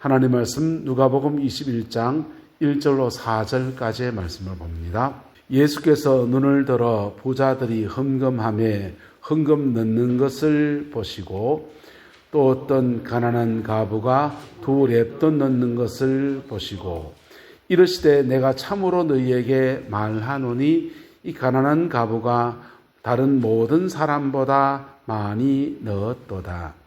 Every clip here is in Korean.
하나님 말씀 누가복음 21장 1절로 4절까지의 말씀을 봅니다. 예수께서 눈을 들어 부자들이 헌금함에 헌금 넣는 것을 보시고 또 어떤 가난한 과부가 2렙돈 넣는 것을 보시고 이르시되 내가 참으로 너희에게 말하노니 이 가난한 과부가 다른 모든 사람보다 많이 넣었도다.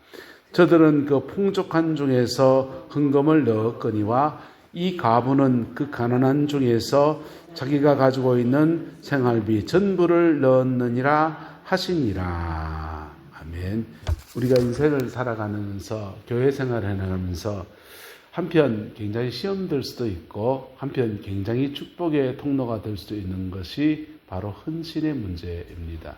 저들은 그 풍족한 중에서 헌금을 넣었거니와 이 과부는 그 가난한 중에서 자기가 가지고 있는 생활비 전부를 넣었느니라 하시니라. 아멘. 우리가 인생을 살아가면서 교회 생활을 해나가면서 한편 굉장히 시험될 수도 있고 한편 굉장히 축복의 통로가 될 수도 있는 것이 바로 헌신의 문제입니다.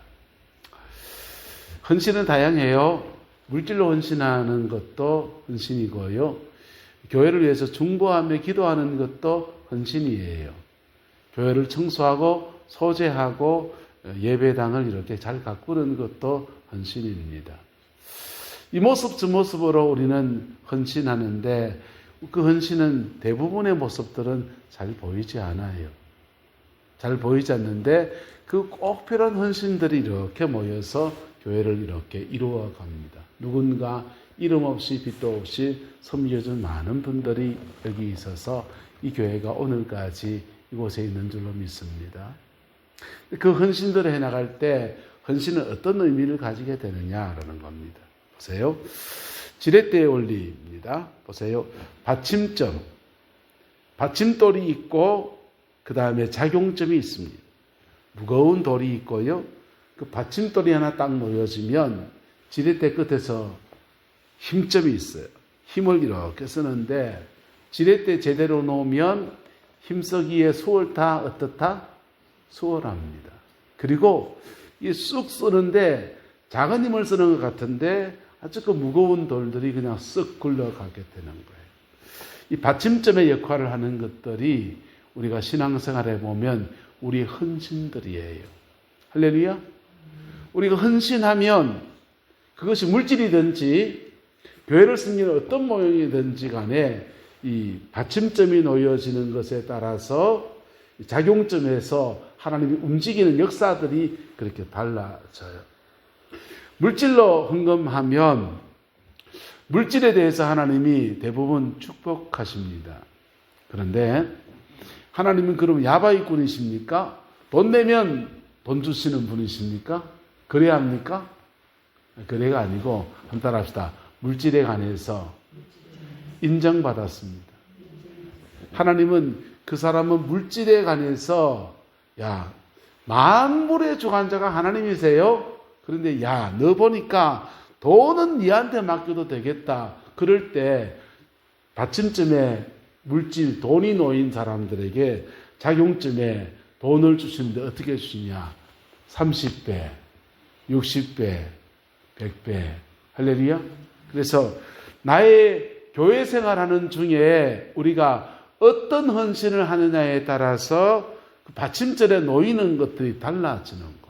헌신은 다양해요. 물질로 헌신하는 것도 헌신이고요. 교회를 위해서 중보하며 기도하는 것도 헌신이에요. 교회를 청소하고 소재하고 예배당을 이렇게 잘 가꾸는 것도 헌신입니다. 이 모습 저 모습으로 우리는 헌신하는데 그 헌신은 대부분의 모습들은 잘 보이지 않아요. 잘 보이지 않는데 그 꼭 필요한 헌신들이 이렇게 모여서 교회를 이렇게 이루어 갑니다. 누군가 이름 없이 빛도 없이 섬겨준 많은 분들이 여기 있어서 이 교회가 오늘까지 이곳에 있는 줄로 믿습니다. 그 헌신들을 해나갈 때 헌신은 어떤 의미를 가지게 되느냐라는 겁니다. 보세요. 지렛대의 원리입니다. 보세요. 받침점, 받침돌이 있고 그 다음에 작용점이 있습니다. 무거운 돌이 있고요. 그 받침돌이 하나 딱 놓여지면 지렛대 끝에서 힘점이 있어요. 힘을 이렇게 쓰는데 지렛대 제대로 놓으면 힘쓰기에 수월타 어떻다? 수월합니다. 그리고 이 쑥 쓰는데 작은 힘을 쓰는 것 같은데 아주 그 무거운 돌들이 그냥 쓱 굴러가게 되는 거예요. 이 받침점의 역할을 하는 것들이 우리가 신앙생활에 보면 우리 헌신들이에요. 할렐루야. 우리가 헌신하면 그것이 물질이든지 교회를 섬기는 어떤 모형이든지 간에 이 받침점이 놓여지는 것에 따라서 작용점에서 하나님이 움직이는 역사들이 그렇게 달라져요. 물질로 헌금하면 물질에 대해서 하나님이 대부분 축복하십니다. 그런데 하나님은 그럼 야바이꾼이십니까? 돈 내면 돈 주시는 분이십니까? 그래야 합니까? 그래가 아니고 한 따라 합시다. 물질에 관해서 인정받았습니다. 하나님은 그 사람은 물질에 관해서 야 만물의 주관자가 하나님이세요. 그런데 야 너 보니까 돈은 네한테 맡겨도 되겠다. 그럴 때 받침점에 물질 돈이 놓인 사람들에게 작용점에 돈을 주시는데 어떻게 주시냐? 30배, 60배, 100배. 할렐루야. 그래서 나의 교회 생활하는 중에 우리가 어떤 헌신을 하느냐에 따라서 그 받침절에 놓이는 것들이 달라지는 겁니다.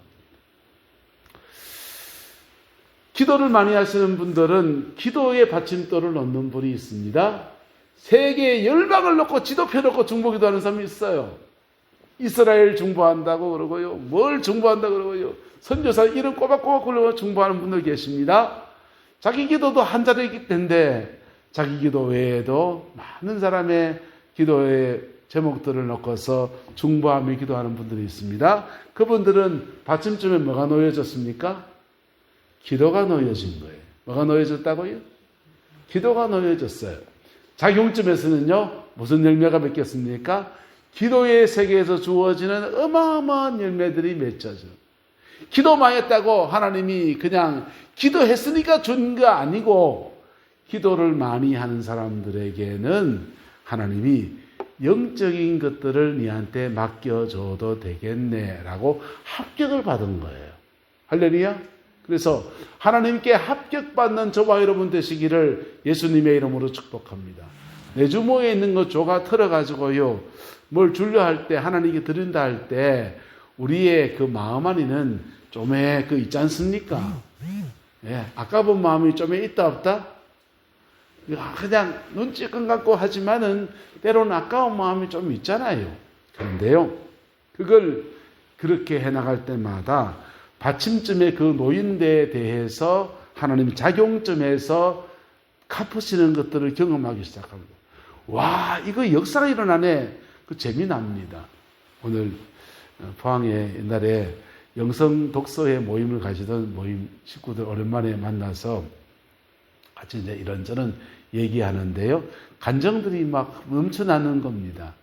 기도를 많이 하시는 분들은 기도에 받침돌을 놓는 분이 있습니다. 세계에 열방을 놓고 지도 펴놓고 중보기도하는 사람이 있어요. 이스라엘 중보한다고 그러고요. 뭘 중보한다고 그러고요. 선교사 이름 꼬박꼬박 굴러 중보하는 분들 계십니다. 자기 기도도 한 자리이기 때문에 자기 기도 외에도 많은 사람의 기도의 제목들을 넣고서 중보하며 기도하는 분들이 있습니다. 그분들은 받침점에 뭐가 놓여졌습니까? 기도가 놓여진 거예요. 뭐가 놓여졌다고요? 기도가 놓여졌어요. 작용점에서는요, 무슨 열매가 맺겠습니까? 기도의 세계에서 주어지는 어마어마한 열매들이 맺혀져. 기도 많이 했다고 하나님이 그냥 기도했으니까 준 거 아니고, 기도를 많이 하는 사람들에게는 하나님이 영적인 것들을 니한테 맡겨줘도 되겠네라고 합격을 받은 거예요. 할렐루야. 그래서 하나님께 합격받는 저와 여러분 되시기를 예수님의 이름으로 축복합니다. 내 주머니에 있는 거 조가 털어가지고요, 뭘 주려 할 때, 하나님께 드린다 할 때, 우리의 그 마음 안에는 좀에 그 있지 않습니까? 예, 아까운 마음이 좀에 있다 없다? 그냥 눈치껏 갖고 하지만은 때로는 아까운 마음이 좀 있잖아요. 그런데요, 그걸 그렇게 해나갈 때마다 받침점의 그 노인대에 대해서 하나님 작용점에서 갚으시는 것들을 경험하기 시작합니다. 와, 이거 역사가 일어나네. 그 재미납니다. 오늘 포항에 옛날에 영성 독서회 모임을 가지던 모임 식구들 오랜만에 만나서 같이 이제 이런저런 얘기하는데요. 감정들이 막 넘쳐나는 겁니다.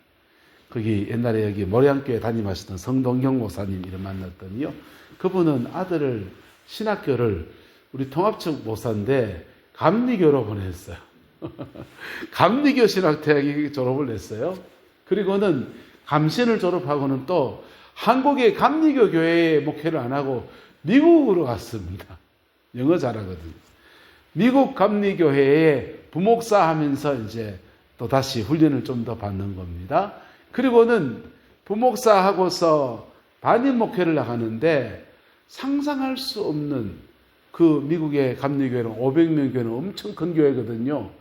거기 옛날에 여기 모량교회 담임하시던 성동경 목사님 이름 만났더니요. 그분은 아들을 신학교를 우리 통합측 목사인데 감리교로 보냈어요. 감리교 신학대학에 졸업을 했어요. 그리고는 감신을 졸업하고는 또 한국의 감리교 교회에 목회를 안 하고 미국으로 갔습니다. 영어 잘하거든요. 미국 감리교회에 부목사 하면서 이제 또 다시 훈련을 좀 더 받는 겁니다. 그리고는 부목사 하고서 반인 목회를 나가는데 상상할 수 없는 그 미국의 감리교회는 500명 교회는 엄청 큰 교회거든요.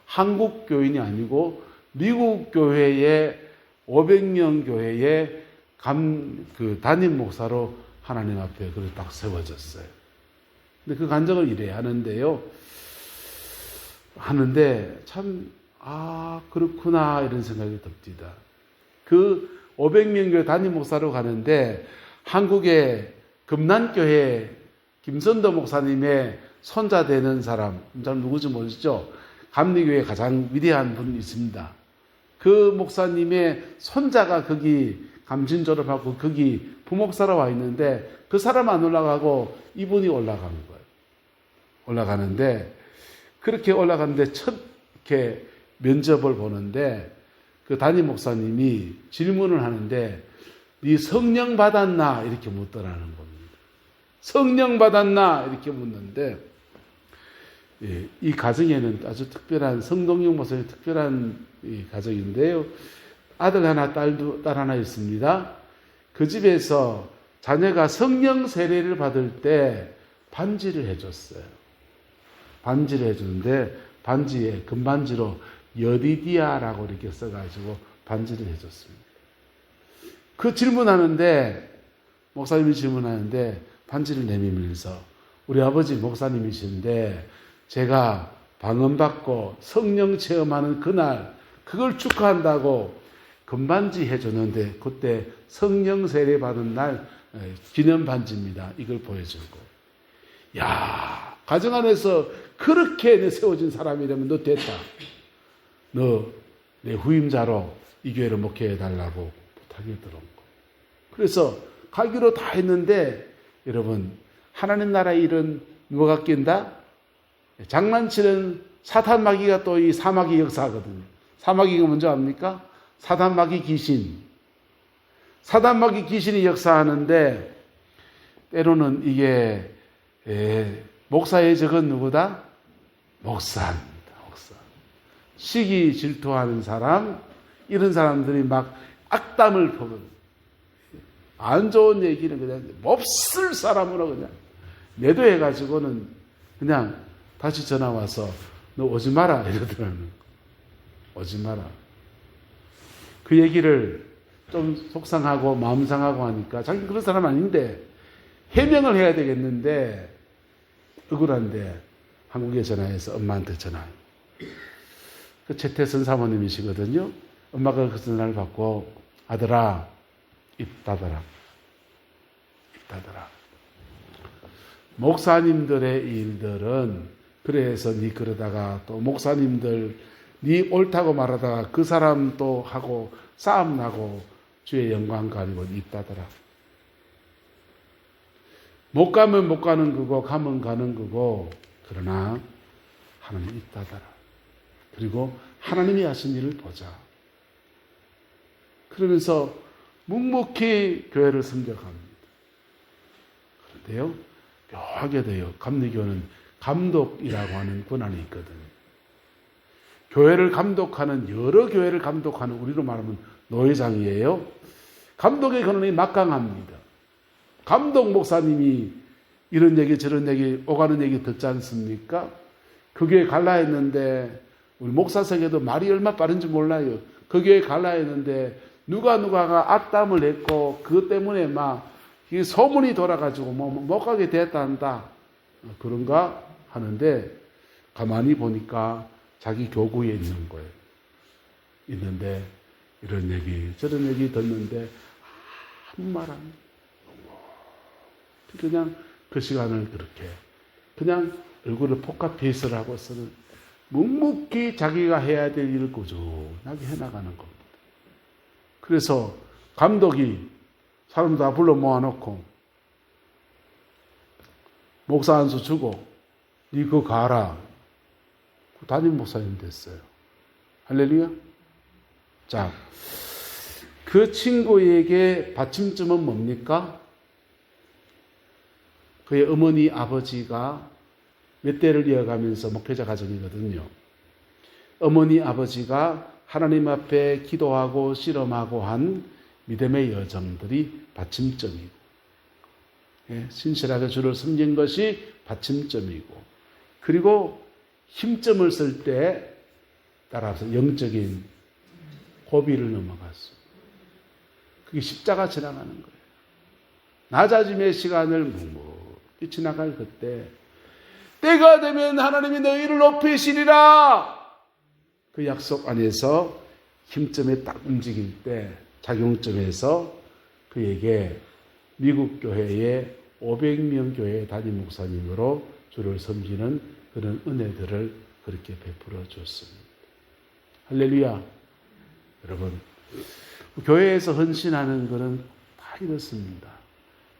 한국 교인이 아니고 미국 교회의 500명 교회의 담임 목사로 하나님 앞에 그걸 딱 세워졌어요. 근데 그 간증을 이래 하는데요. 하는데 참, 그렇구나, 이런 생각이 듭니다. 그 500명 교회 담임 목사로 가는데 한국의 금난교회 김선도 목사님의 손자 되는 사람, 잘 누구지 모르시죠? 감리교회 가장 위대한 분이 있습니다. 그 목사님의 손자가 거기 감신 졸업하고 거기 부목사로 와 있는데 그 사람 안 올라가고 이분이 올라가는 거예요. 올라가는데 그렇게 올라가는데 첫 이렇게 면접을 보는데 그 담임 목사님이 질문을 하는데 네 성령 받았나? 이렇게 묻더라는 겁니다. 성령 받았나? 이렇게 묻는데 이 가정에는 아주 특별한 성동영 목사님 특별한 이 가정인데요. 아들 하나, 딸 하나 있습니다. 그 집에서 자녀가 성령 세례를 받을 때 반지를 해줬어요. 반지를 해주는데 반지에 금반지로 여디디아라고 이렇게 써가지고 반지를 해줬습니다. 그 질문하는데 목사님이 질문하는데 반지를 내밀면서 우리 아버지 목사님이신데 제가 방언받고 성령 체험하는 그날 그걸 축하한다고 금반지 해줬는데 그때 성령 세례 받은 날 기념 반지입니다. 이걸 보여주고 야 가정 안에서 그렇게 세워진 사람이라면 너 됐다. 너 내 후임자로 이 교회를 목회해달라고 부탁이 들어온 거. 그래서 가기로 다 했는데 여러분 하나님 나라의 일은 누가 낀다? 장난치는 사탄 마귀가 또 이 사마귀 역사하거든요. 사마귀가 뭔지 압니까? 사단 마귀 귀신. 사단 마귀 귀신이 역사하는데 때로는 이게 목사의 적은 누구다? 목사입니다. 목사. 시기 질투하는 사람, 이런 사람들이 막 악담을 퍼거든요. 안 좋은 얘기는 그냥 몹쓸 사람으로 그냥 매도해가지고는 그냥 다시 전화 와서 너 오지 마라 이러더라고요. 오지 마라. 그 얘기를 좀 속상하고 마음 상하고 하니까 자기는 그런 사람 아닌데 해명을 해야 되겠는데 억울한데 한국에 전화해서 엄마한테 전화해요. 그 최태선 사모님이시거든요. 엄마가 그 전화를 받고 아들아 입 닫아라. 입 닫아라. 목사님들의 일들은 그래서 네 그러다가 또 목사님들 네 옳다고 말하다가 그 사람 또 하고 싸움 나고 주의 영광 가리고 입 닫아라. 못 가면 못 가는 거고 가면 가는 거고 그러나 하나님 입 닫아라. 그리고 하나님이 하신 일을 보자. 그러면서 묵묵히 교회를 섬겨갑니다. 그런데요, 묘하게도요, 감리교는 감독이라고 하는 권한이 있거든요. 교회를 감독하는, 여러 교회를 감독하는, 우리로 말하면 노회장이에요. 감독의 권한이 막강합니다. 감독 목사님이 이런 얘기 저런 얘기 오가는 얘기 듣지 않습니까? 그 교회 갈라 했는데 우리 목사석에도 말이 얼마나 빠른지 몰라요. 그 교회 갈라 했는데 누가가 악담을 했고 그것 때문에 막 소문이 돌아가지고 못 가게 됐다 한다. 그런가 하는데 가만히 보니까 자기 교구에 있는 거예요. 있는데 이런 얘기 저런 얘기 듣는데 아무 말 안 해요. 그냥 그 시간을 그렇게 그냥 얼굴을 포카페이스를 하고서는 묵묵히 자기가 해야 될 일을 꾸준하게 해나가는 겁니다. 그래서 감독이 사람 다 불러 모아놓고 목사 한 수 주고 니 그거 가라. 담임 목사님 됐어요. 할렐루야. 자, 그 친구에게 받침점은 뭡니까? 그의 어머니 아버지가 몇 대를 이어가면서 목회자 가정이거든요. 어머니 아버지가 하나님 앞에 기도하고 씨름하고 한 믿음의 여정들이 받침점이고, 신실하게 주를 섬긴 것이 받침점이고, 그리고 힘점을 쓸 때 따라서 영적인 고비를 넘어갔어. 그게 십자가 지나가는 거예요. 낮아짐의 시간을 묵묵히 지나갈 그때 때가 되면 하나님이 너희를 높이시리라. 그 약속 안에서 힘점에 딱 움직일 때 작용점에서 그에게 미국 교회의 500명 교회 담임 목사님으로 주를 섬기는 그런 은혜들을 그렇게 베풀어 줬습니다. 할렐루야. 여러분, 교회에서 헌신하는 것은 다 이렇습니다.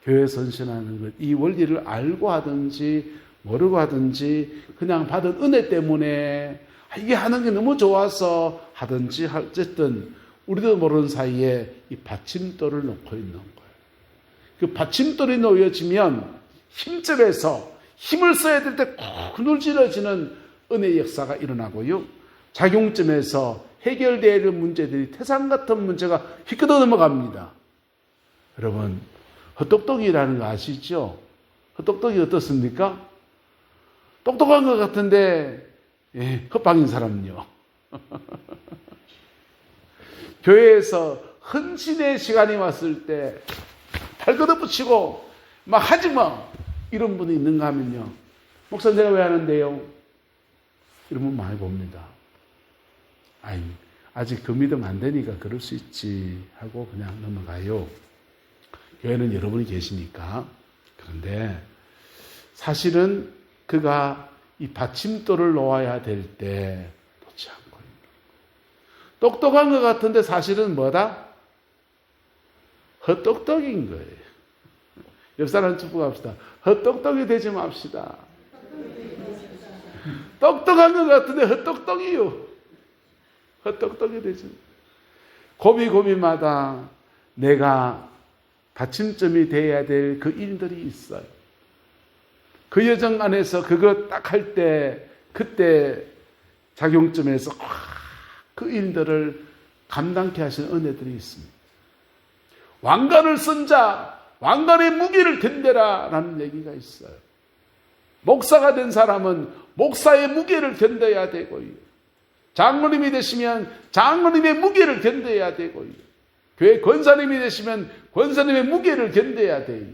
교회에서 헌신하는 것, 이 원리를 알고 하든지 모르고 하든지 그냥 받은 은혜 때문에 이게 하는 게 너무 좋아서 하든지 어쨌든 우리도 모르는 사이에 이 받침돌을 놓고 있는 거예요. 그 받침돌이 놓여지면 힘점에서 힘을 써야 될 때 굴질러지는 은혜의 역사가 일어나고요. 작용점에서 해결되어야 할 문제들이 태산 같은 문제가 휘끄덕 넘어갑니다. 여러분, 헛똑똑이라는 거 아시죠? 헛똑똑이 어떻습니까? 똑똑한 것 같은데 헛방인 사람은요. 교회에서 헌신의 시간이 왔을 때 발걷어 붙이고 막 하지 마 이런 분이 있는가 하면요. 목사님 내가 왜 하는데요? 이런 분 많이 봅니다. 아니 아직 그 믿음 안 되니까 그럴 수 있지 하고 그냥 넘어가요. 교회는 여러분이 계시니까. 그런데 사실은 그가 이 받침돌을 놓아야 될 때 놓지 않고 있는 거예요. 똑똑한 것 같은데 사실은 뭐다? 헛똑똑인 거예요. 옆 사람 축복합시다. 헛똑똑이 되지 맙시다. 똑똑한 것 같은데 헛똑똑이요. 헛똑똑이 되지. 고비고비마다 내가 받침점이 되어야 될 그 일들이 있어요. 그 여정 안에서 그거 딱 할 때 그때 작용점에서 그 일들을 감당케 하시는 은혜들이 있습니다. 왕관을 쓴 자, 왕관의 무게를 견뎌라 라는 얘기가 있어요. 목사가 된 사람은 목사의 무게를 견뎌야 되고요. 장로님이 되시면 장로님의 무게를 견뎌야 되고요. 교회 권사님이 되시면 권사님의 무게를 견뎌야 돼요.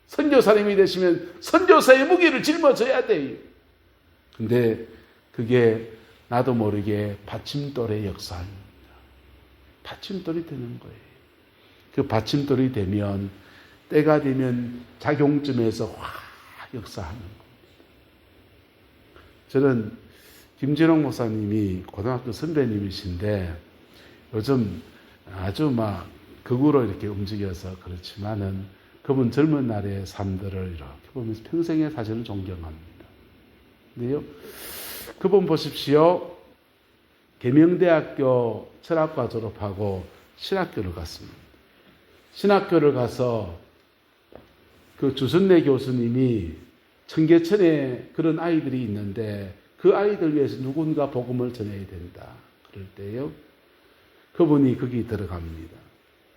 선교사님이 되시면 선교사의 무게를 짊어져야 돼요. 근데 그게 나도 모르게 받침돌의 역사입니다. 받침돌이 되는 거예요. 그 받침돌이 되면 때가 되면 작용점에서 확 역사하는 겁니다. 저는 김진홍 목사님이 고등학교 선배님이신데 요즘 아주 막 극으로 이렇게 움직여서 그렇지만은 그분 젊은 날의 삶들을 이렇게 보면서 평생의 사실을 존경합니다. 근데요, 그분 보십시오. 계명대학교 철학과 졸업하고 신학교를 갔습니다. 신학교를 가서 그 주선래 교수님이 청계천에 그런 아이들이 있는데 그 아이들 위해서 누군가 복음을 전해야 된다. 그럴 때요, 그분이 거기 들어갑니다.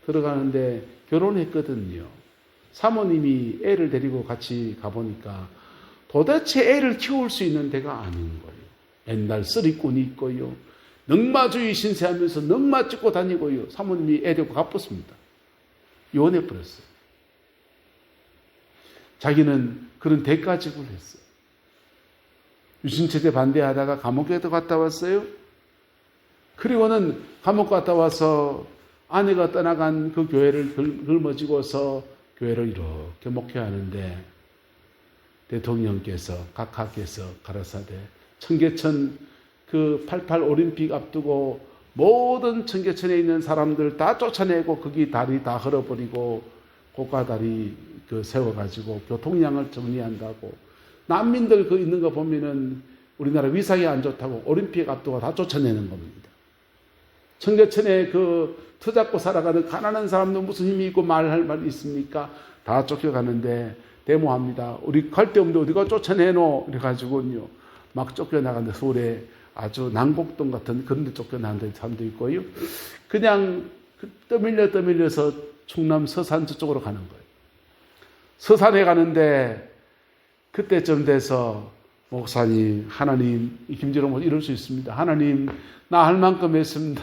들어가는데 결혼했거든요. 사모님이 애를 데리고 같이 가보니까 도대체 애를 키울 수 있는 데가 아닌 거예요. 옛날 쓰리꾼이 있고요. 넝마주의 신세하면서 넝마 찍고 다니고요. 사모님이 애 데리고 가뻤습니다. 이혼해버렸어요. 자기는 그런 대가 지불을 했어요. 유신체제 반대하다가 감옥에도 갔다 왔어요. 그리고는 감옥 갔다 와서 아내가 떠나간 그 교회를 짊어지고서 교회를 이렇게 목회하는데 대통령께서 각하께서 가라사대 청계천 그 88 올림픽 앞두고 모든 청계천에 있는 사람들 다 쫓아내고 거기 다리 다 흘러버리고 고가다리 그 세워가지고 교통량을 정리한다고 난민들 그 있는 거 보면은 우리나라 위상이 안 좋다고 올림픽 앞두고 다 쫓아내는 겁니다. 청계천에 그 터잡고 살아가는 가난한 사람들 무슨 힘이 있고 말할 말이 있습니까? 다 쫓겨가는데 데모합니다. 우리 갈 데 없는데 어디가 쫓아내노? 이래가지고요. 막 쫓겨나가는데 서울에 아주 난곡동 같은 그런 데 쫓겨나는 사람도 있고요. 그냥 떠밀려서 충남 서산 저쪽으로 가는 거예요. 서산에 가는데 그때쯤 돼서 목사님, 하나님, 김재롱 목사 이럴 수 있습니다. 하나님, 나 할 만큼 했습니다.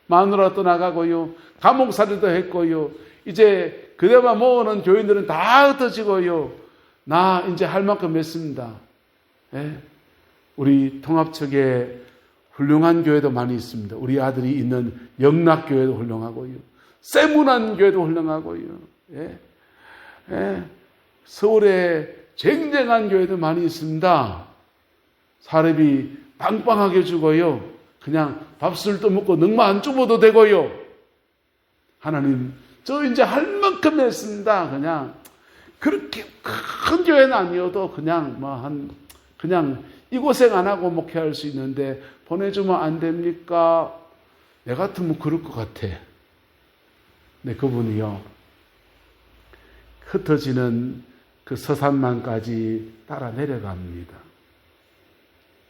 마누라 떠나가고요. 감옥살이도 했고요. 이제 그대만 모으는 교인들은 다 흩어지고요. 나 이제 할 만큼 했습니다. 예? 우리 통합측에 훌륭한 교회도 많이 있습니다. 우리 아들이 있는 영락교회도 훌륭하고요. 세문안 교회도 훌륭하고요. 예? 예? 서울에 쟁쟁한 교회도 많이 있습니다. 사람이 빵빵하게 주고요. 그냥 밥술도 먹고 넉마 안 주어도 되고요. 하나님, 저 이제 할 만큼 했습니다. 그냥 그렇게 큰 교회는 아니어도 그냥 그냥 이 고생 안 하고 목회할 수 있는데 보내주면 안 됩니까? 내 같으면 그럴 것 같아. 근데 그분이요, 흩어지는 그 서산만까지 따라 내려갑니다.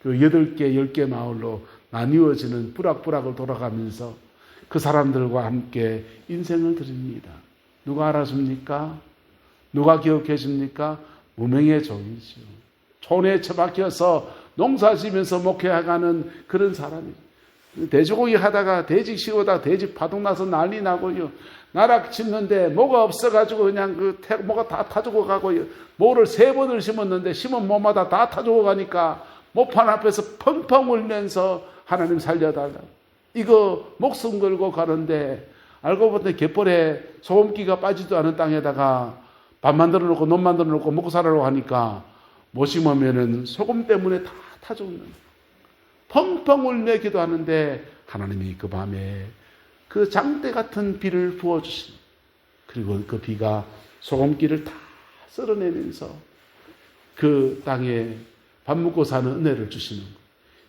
그 8개, 10개 마을로 나뉘어지는 부락부락을 돌아가면서 그 사람들과 함께 인생을 드립니다. 누가 알아줍니까? 누가 기억해 줍니까? 무명의 종이죠. 촌에 처박혀서 농사 지면서 목회하가는 그런 사람이죠. 돼지고기 하다가 돼지 씌우다 돼지 파동 나서 난리 나고요. 나락 심는데 뭐가 없어가지고 그냥 뭐가 다 타주고 가고요. 모를 3번을 심었는데 심은 모마다 다 타주고 가니까 모판 앞에서 펑펑 울면서 하나님 살려달라. 이거 목숨 걸고 가는데 알고 보니 갯벌에 소금기가 빠지도 않은 땅에다가 밥 만들어 놓고 논 만들어 놓고 먹고 살아라고 하니까 못 심으면은 소금 때문에 다 타 죽는. 펑펑 울며 기도하는데 하나님이 그 밤에 그 장대 같은 비를 부어주신, 그리고 그 비가 소금기를 다 쓸어내면서 그 땅에 밥 먹고 사는 은혜를 주시는 거.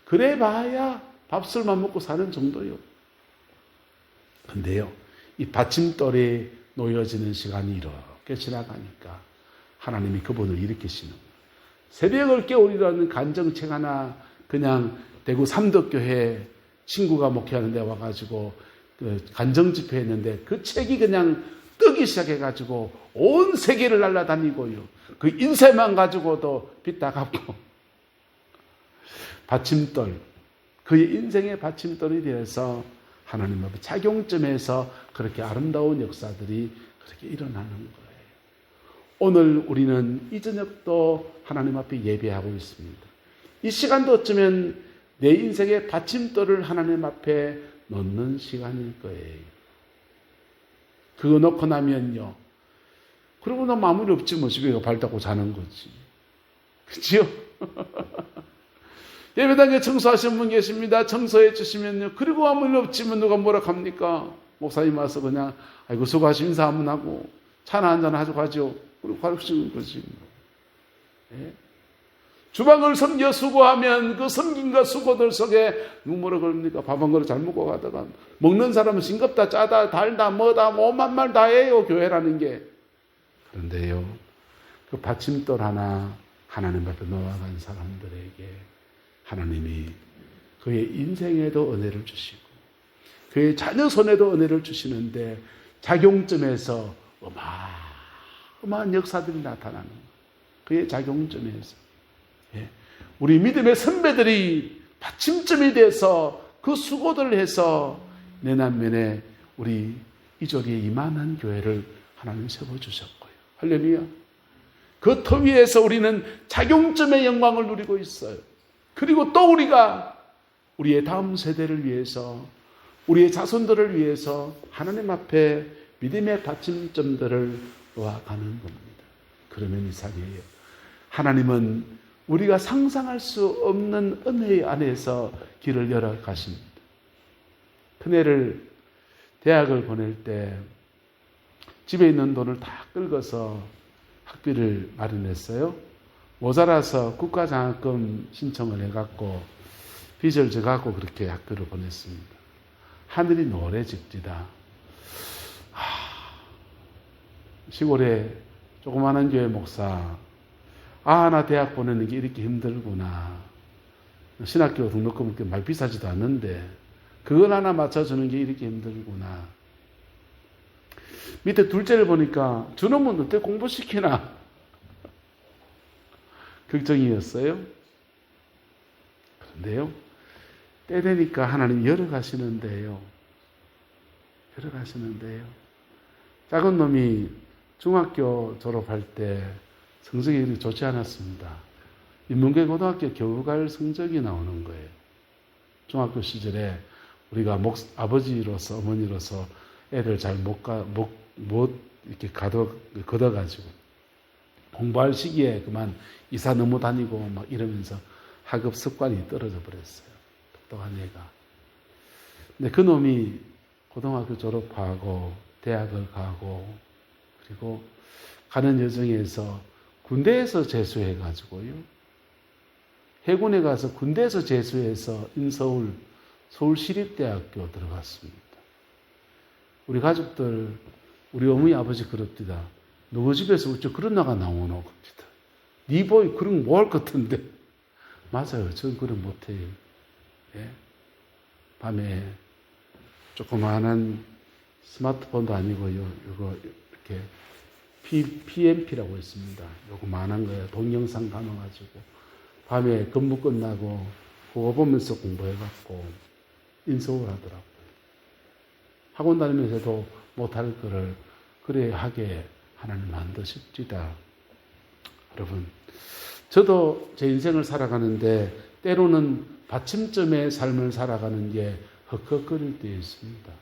그래 봐야 밥술만 먹고 사는 정도요. 근데요, 이 받침돌에 놓여지는 시간이 이렇게 지나가니까 하나님이 그분을 일으키시는 거예요. 새벽을 깨우리라는 간정책 하나 그냥 대구 삼덕교회 친구가 목회하는 데 와가지고 그 간정 집회했는데 그 책이 그냥 뜨기 시작해가지고 온 세계를 날아다니고요. 그 인쇄만 가지고도 빚다 갚고 받침돌, 그의 인생의 받침돌이 되어서 하나님 앞에 작용점에서 그렇게 아름다운 역사들이 그렇게 일어나는 거예요. 오늘 우리는 이 저녁도 하나님 앞에 예배하고 있습니다. 이 시간도 어쩌면 내 인생의 받침돌을 하나님 앞에 놓는 시간일 거예요. 그거 놓고 나면요, 그러고 나면 아무 일 없지 뭐. 집에 발 닦고 자는 거지. 그치요? 예배당에 청소하시는 분 계십니다. 청소해 주시면요, 그리고 아무 일 없지만 누가 뭐라 합니까? 목사님 와서 그냥 아이고 수고하시 인사 한번 하고 차나 한잔 하고 가죠. 그리고 가르치는 거지. 예? 주방을 섬겨 수고하면 그 섬김과 수고들 속에 누구라 그럽니까? 밥 한 그릇 잘 먹고 가다가 먹는 사람은 싱겁다 짜다 달다 뭐다 오만 말 다 해요, 교회라는 게. 그런데요, 그 받침돌 하나 하나님 앞에 놓아간 사람들에게 하나님이 그의 인생에도 은혜를 주시고 그의 자녀 손에도 은혜를 주시는데 작용점에서 어마어마한 역사들이 나타나는 거예요. 그의 작용점에서. 예. 우리 믿음의 선배들이 받침점이 돼서 그 수고들을 해서 내남면에 우리 이조리에 이만한 교회를 하나님 세워주셨고요. 할렐루야. 그 터 위에서 우리는 작용점의 영광을 누리고 있어요. 그리고 또 우리가 우리의 다음 세대를 위해서, 우리의 자손들을 위해서 하나님 앞에 믿음의 받침점들을 놓아가는 겁니다. 그러면 이상해요. 하나님은 우리가 상상할 수 없는 은혜 안에서 길을 열어 가십니다. 큰애를 대학을 보낼 때 집에 있는 돈을 다 긁어서 학비를 마련했어요. 모자라서 국가장학금 신청을 해갖고 빚을 져갖고 그렇게 학교를 보냈습니다. 하늘이 노래집디다. 시골에 조그마한 교회 목사, 나 대학 보내는 게 이렇게 힘들구나. 신학교 등록금 그렇게 말 비싸지도 않는데 그걸 하나 맞춰주는 게 이렇게 힘들구나. 밑에 둘째를 보니까 저놈은 어떻게 공부시키나 걱정이었어요. 그런데요, 때 되니까 하나님 열어가시는데요. 작은 놈이 중학교 졸업할 때 성적이 그렇게 좋지 않았습니다. 인문계 고등학교 겨우 갈 성적이 나오는 거예요. 중학교 시절에 우리가 아버지로서 어머니로서 애들 잘 못 이렇게 걷어가지고 공부할 시기에 그만 이사 너무 다니고 막 이러면서 학업 습관이 떨어져 버렸어요. 똑똑한 애가. 근데 그 놈이 고등학교 졸업하고 대학을 가고 그리고 가는 여정에서 군대에서 재수해가지고요. 해군에 가서 군대에서 재수해서 서울시립대학교 들어갔습니다. 우리 가족들, 우리 어머니 아버지 그럽디다. 누구 집에서 어째 그런 나가 나오노 겁니다. 네 보이 그런 거 뭐 할 것 같은데. 맞아요. 저는 그런 못해요. 예? 밤에 조그마한 스마트폰도 아니고요. 이거 이렇게 PMP라고 있습니다. 요거 만한 거예요. 동영상 감아가지고 밤에 근무 끝나고 그거 보면서 공부해갖고 인서울 하더라고요. 학원 다니면서도 못할 거를 그래 하게 하나님 만드십시다. 여러분, 저도 제 인생을 살아가는데 때로는 받침점의 삶을 살아가는 게 헉헉거릴 때 있습니다.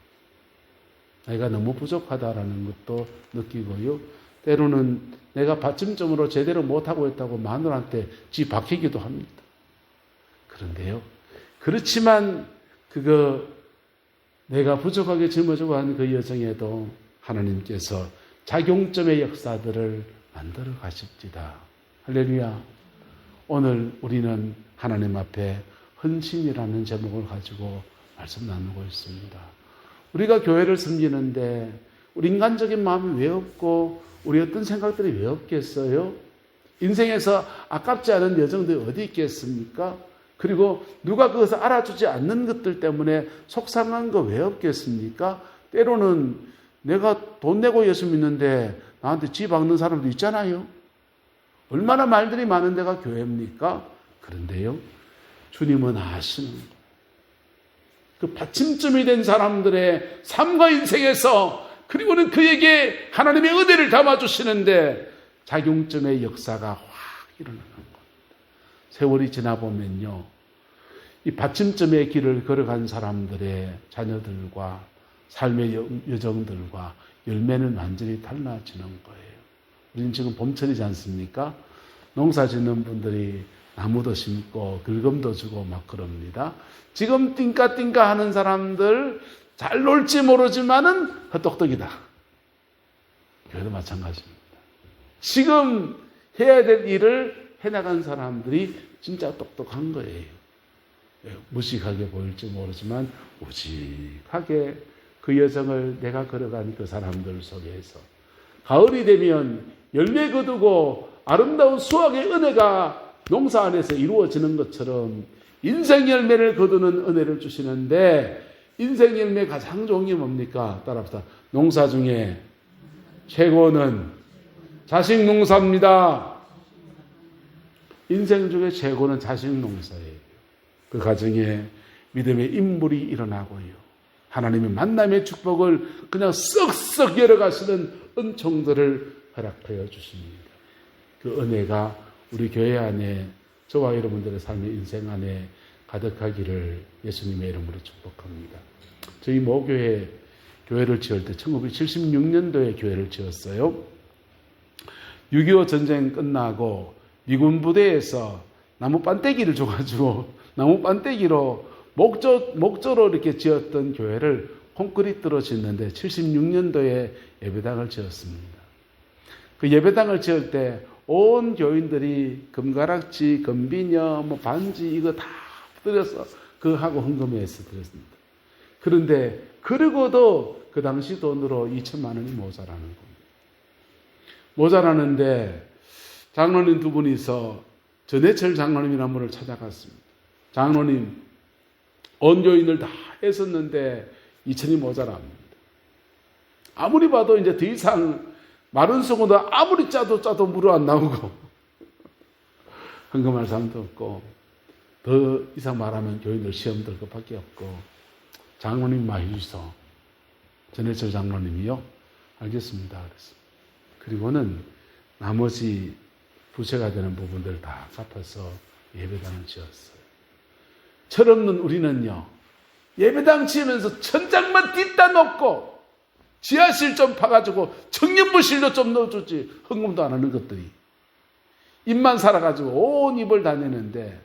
내가 너무 부족하다라는 것도 느끼고요. 때로는 내가 받침점으로 제대로 못하고 있다고 마누라한테 지 박히기도 합니다. 그런데요. 그렇지만 내가 부족하게 짊어지고 한 그 여정에도 하나님께서 작용점의 역사들을 만들어 가십시다. 할렐루야. 오늘 우리는 하나님 앞에 헌신이라는 제목을 가지고 말씀 나누고 있습니다. 우리가 교회를 섬기는데 우리 인간적인 마음이 왜 없고 우리 어떤 생각들이 왜 없겠어요? 인생에서 아깝지 않은 여정들이 어디 있겠습니까? 그리고 누가 그것을 알아주지 않는 것들 때문에 속상한 거 왜 없겠습니까? 때로는 내가 돈 내고 예수 믿는데 나한테 지 박는 사람도 있잖아요. 얼마나 말들이 많은 데가 교회입니까? 그런데요, 주님은 아시는 거예요. 그 받침점이 된 사람들의 삶과 인생에서 그리고는 그에게 하나님의 은혜를 담아주시는데 작용점의 역사가 확 일어나는 겁니다. 세월이 지나보면요, 이 받침점의 길을 걸어간 사람들의 자녀들과 삶의 여정들과 열매는 완전히 달라지는 거예요. 우리는 지금 봄철이지 않습니까? 농사 짓는 분들이 나무도 심고 긁음도 주고 막 그럽니다. 지금 띵까띵까 하는 사람들 잘 놀지 모르지만은 헛똑똑이다. 교회도 마찬가지입니다. 지금 해야 될 일을 해나간 사람들이 진짜 똑똑한 거예요. 무식하게 보일지 모르지만 우직하게 그 여정을 내가 걸어간 그 사람들 속에서 가을이 되면 열매 거두고 아름다운 수확의 은혜가 농사 안에서 이루어지는 것처럼 인생 열매를 거두는 은혜를 주시는데 인생 열매 가장 좋은 게 뭡니까? 따라합시다. 농사 중에 최고는 자식 농사입니다. 인생 중에 최고는 자식 농사예요. 그 가정에 믿음의 인물이 일어나고요. 하나님의 만남의 축복을 그냥 썩썩 열어가시는 은총들을 허락하여 주십니다. 그 은혜가 우리 교회 안에 저와 여러분들의 삶의 인생 안에 가득하기를 예수님의 이름으로 축복합니다. 저희 모교회 교회를 지을 때 1976년도에 교회를 지었어요. 6.25 전쟁 끝나고 미군 부대에서 나무 반대기를 줘가지고 나무 반대기로 목조로 이렇게 지었던 교회를 콘크리트로 짓는데 76년도에 예배당을 지었습니다. 그 예배당을 지을 때 온 교인들이 금가락지, 금비녀, 반지 이거 다 들여서 그하고 헌금해서 드렸습니다. 그런데 그러고도 그 당시 돈으로 2천만 원이 모자라는 겁니다. 모자라는데 장로님 두 분이서 전해철 장로님이라는 분을 찾아갔습니다. 장로님, 온 교인을 다 했었는데 2천이 모자랍니다. 아무리 봐도 이제 더 이상 마른 송어도 아무리 짜도 물어 안 나오고 헌금할 사람도 없고 더 이상 말하면 교인들 시험 들 것밖에 없고 장로님 많이 주소. 전해철 장로님이요? 알겠습니다. 그랬습니다. 그리고는 나머지 부채가 되는 부분들 다 갚아서 예배당을 지었어요. 철없는 우리는요, 예배당 지으면서 천장만 뒷다 놓고 지하실 좀 파가지고 청년부실로 좀 넣어주지 헌금도 안 하는 것들이 입만 살아가지고 온 입을 다니는데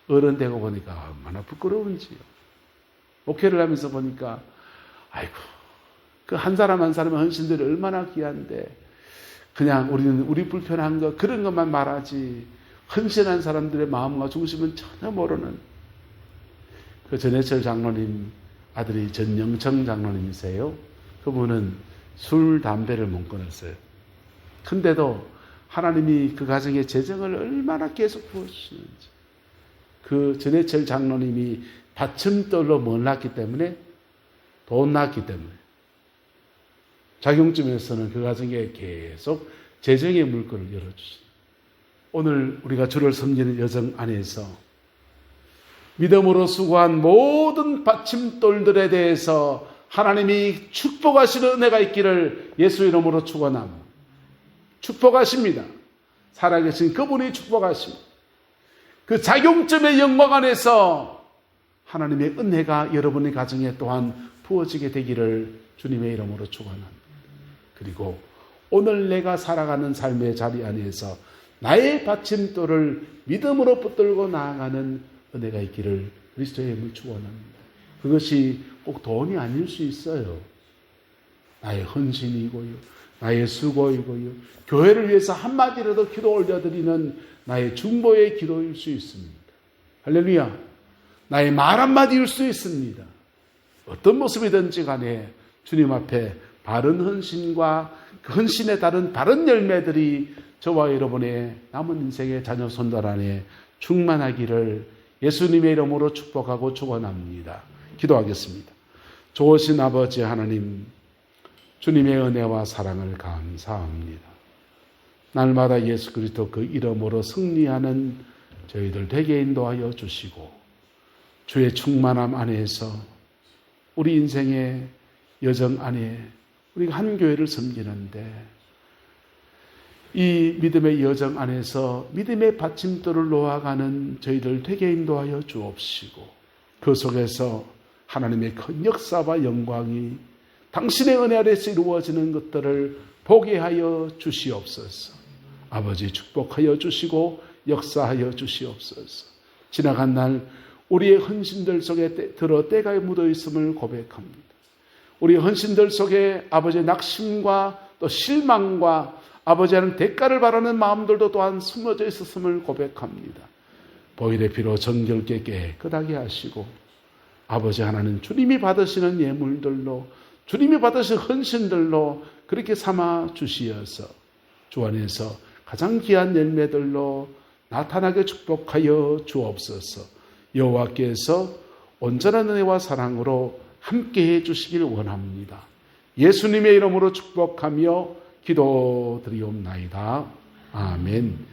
어른 되고 보니까 얼마나 부끄러운지요. 목회를 하면서 보니까 아이고 그 한 사람 한 사람의 헌신들이 얼마나 귀한데 그냥 우리는 우리 불편한 거 그런 것만 말하지 헌신한 사람들의 마음과 중심은 전혀 모르는 그 전해철 장로님 아들이 전영청 장로님이세요. 그분은 술, 담배를 못 끊었어요. 근데도 하나님이 그 가정에 재정을 얼마나 계속 부어주시는지 그 전해철 장로님이 받침돌로 뭘 낳기 때문에 돈 낳기 때문에 작용쯤에서는 그 가정에 계속 재정의 물건을 열어주십니다. 오늘 우리가 주를 섬기는 여정 안에서 믿음으로 수고한 모든 받침돌들에 대해서 하나님이 축복하시는 은혜가 있기를 예수 이름으로 축원합니다. 축복하십니다. 살아계신 그분이 축복하십니다. 그 작용점의 영광 안에서 하나님의 은혜가 여러분의 가정에 또한 부어지게 되기를 주님의 이름으로 축원합니다. 그리고 오늘 내가 살아가는 삶의 자리 안에서 나의 받침돌을 믿음으로 붙들고 나아가는 은혜가 있기를 그리스도의 이름으로 축원합니다. 그것이 꼭 돈이 아닐 수 있어요. 나의 헌신이고요. 나의 수고이고요. 교회를 위해서 한마디라도 기도 올려드리는 나의 중보의 기도일 수 있습니다. 할렐루야. 나의 말 한마디일 수 있습니다. 어떤 모습이든지 간에 주님 앞에 바른 헌신과 그 헌신에 따른 바른 열매들이 저와 여러분의 남은 인생의 자녀 손달 안에 충만하기를 예수님의 이름으로 축복하고 축원합니다. 기도하겠습니다. 좋으신 아버지 하나님, 주님의 은혜와 사랑을 감사합니다. 날마다 예수 그리스도 그 이름으로 승리하는 저희들 되게 인도하여 주시고 주의 충만함 안에서 우리 인생의 여정 안에 우리가 한 교회를 섬기는데 이 믿음의 여정 안에서 믿음의 받침돌을 놓아가는 저희들 되게 인도하여 주옵시고 그 속에서 하나님의 큰 역사와 영광이 당신의 은혜 아래서 이루어지는 것들을 보게 하여 주시옵소서. 아버지 축복하여 주시고 역사하여 주시옵소서. 지나간 날 우리의 헌신들 속에 들어 때가 묻어 있음을 고백합니다. 우리 헌신들 속에 아버지의 낙심과 또 실망과 아버지는 대가를 바라는 마음들도 또한 숨어져 있었음을 고백합니다. 보혈의 피로 정결케 깨끗하게 하시고 아버지 하나님 주님이 받으시는 예물들로 주님이 받으신 헌신들로 그렇게 삼아 주시어서 주 안에서 가장 귀한 열매들로 나타나게 축복하여 주옵소서. 여호와께서 온전한 은혜와 사랑으로 함께해 주시길 원합니다. 예수님의 이름으로 축복하며 기도드리옵나이다. 아멘.